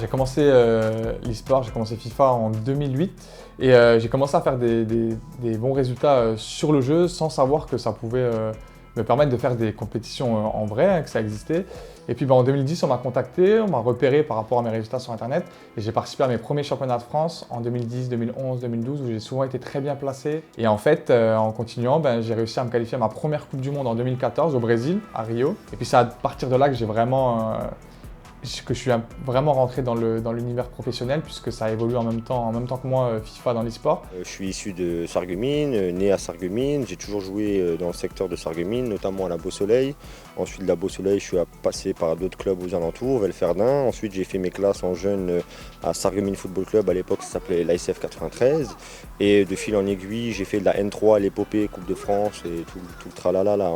j'ai commencé l'e-sport, j'ai commencé FIFA en 2008 et j'ai commencé à faire des bons résultats sur le jeu sans savoir que ça pouvait me permettre de faire des compétitions en vrai, que ça existait. Et puis en 2010, on m'a contacté, on m'a repéré par rapport à mes résultats sur Internet et j'ai participé à mes premiers championnats de France en 2010, 2011, 2012 où j'ai souvent été très bien placé. Et en fait, en continuant, j'ai réussi à me qualifier à ma première Coupe du Monde en 2014 au Brésil, à Rio. Et puis c'est à partir de là que j'ai vraiment que je suis vraiment rentré dans l'univers professionnel puisque ça évolue en même temps que moi FIFA dans l'e-sport. Je suis issu de Sarreguemines, né à Sarreguemines. J'ai toujours joué dans le secteur de Sarreguemines, notamment à la Beau-Soleil. Ensuite de la Beau-Soleil, je suis passé par d'autres clubs aux alentours, Velferdin. Ensuite, j'ai fait mes classes en jeune à Sarreguemines Football Club. À l'époque, ça s'appelait l'ASF 93. Et de fil en aiguille, j'ai fait de la N3, l'épopée, Coupe de France et tout le tralala là,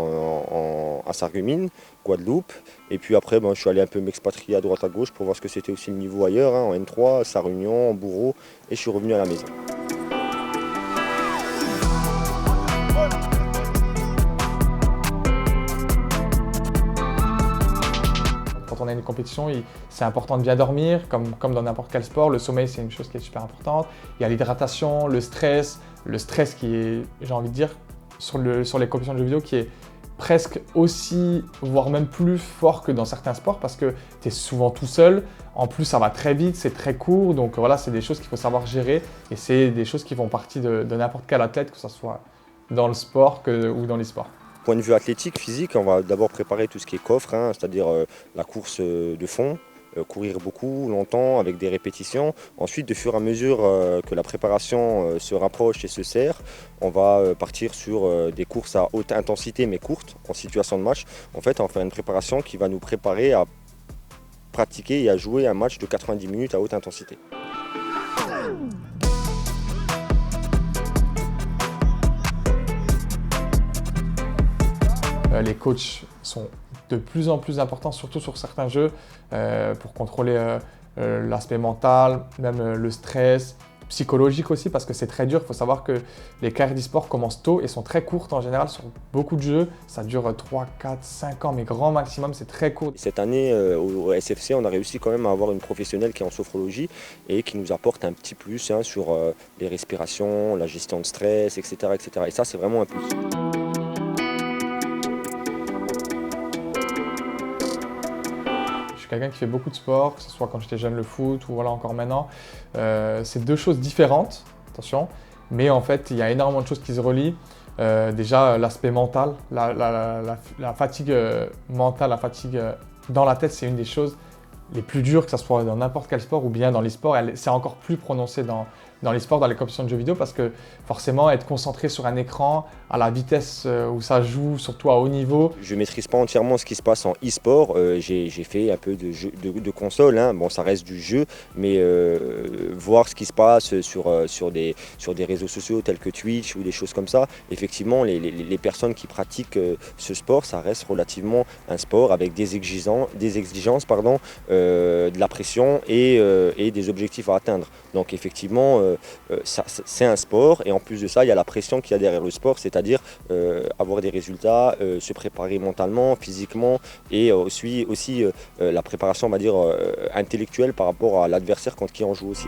à Sarreguemines, Guadeloupe. Et puis après, je suis allé un peu m'expatrier à droite à gauche pour voir ce que c'était aussi le niveau ailleurs, en N3, Sarre-Union, en Bourreau. Et je suis revenu à la maison. Quand on a une compétition, c'est important de bien dormir, comme dans n'importe quel sport. Le sommeil, c'est une chose qui est super importante. Il y a l'hydratation, le stress qui est, j'ai envie de dire, sur les compétitions de jeux vidéo, qui est presque aussi, voire même plus fort que dans certains sports parce que tu es souvent tout seul. En plus, ça va très vite, c'est très court. Donc voilà, c'est des choses qu'il faut savoir gérer et c'est des choses qui font partie de n'importe quel athlète, que ce soit dans le sport ou dans l'e-sport. Point de vue athlétique, physique, on va d'abord préparer tout ce qui est coffre, c'est-à-dire la course de fond, courir beaucoup, longtemps, avec des répétitions. Ensuite, de fur et à mesure que la préparation se rapproche et se serre, on va partir sur des courses à haute intensité mais courtes, en situation de match. En fait, on va faire une préparation qui va nous préparer à pratiquer et à jouer un match de 90 minutes à haute intensité. Les coachs sont de plus en plus importants, surtout sur certains jeux, pour contrôler l'aspect mental, même le stress, psychologique aussi, parce que c'est très dur. Il faut savoir que les carrières d'e-sport commencent tôt et sont très courtes en général sur beaucoup de jeux. Ça dure 3, 4, 5 ans, mais grand maximum, c'est très court. Cette année, au SFC, on a réussi quand même à avoir une professionnelle qui est en sophrologie et qui nous apporte un petit plus sur les respirations, la gestion de stress, etc. etc. Et ça, c'est vraiment un plus. Je suis quelqu'un qui fait beaucoup de sport, que ce soit quand j'étais jeune le foot ou voilà encore maintenant. C'est deux choses différentes, attention, mais en fait il y a énormément de choses qui se relient. Déjà l'aspect mental, la fatigue mentale, la fatigue dans la tête, c'est une des choses les plus dures, que ce soit dans n'importe quel sport ou bien dans l'e-sport. C'est encore plus prononcé dans l'e-sport, dans les compétitions de jeux vidéo, parce que forcément être concentré sur un écran à la vitesse où ça joue, surtout à haut niveau. Je ne maîtrise pas entièrement ce qui se passe en e-sport. J'ai fait un peu de console, bon ça reste du jeu, mais voir ce qui se passe sur des réseaux sociaux tels que Twitch ou des choses comme ça, effectivement les personnes qui pratiquent ce sport, ça reste relativement un sport avec des exigences, de la pression et des objectifs à atteindre. Donc effectivement, c'est un sport et en plus de ça, il y a la pression qu'il y a derrière le sport, c'est-à-dire avoir des résultats, se préparer mentalement, physiquement et aussi la préparation, on va dire, intellectuelle par rapport à l'adversaire contre qui on joue aussi.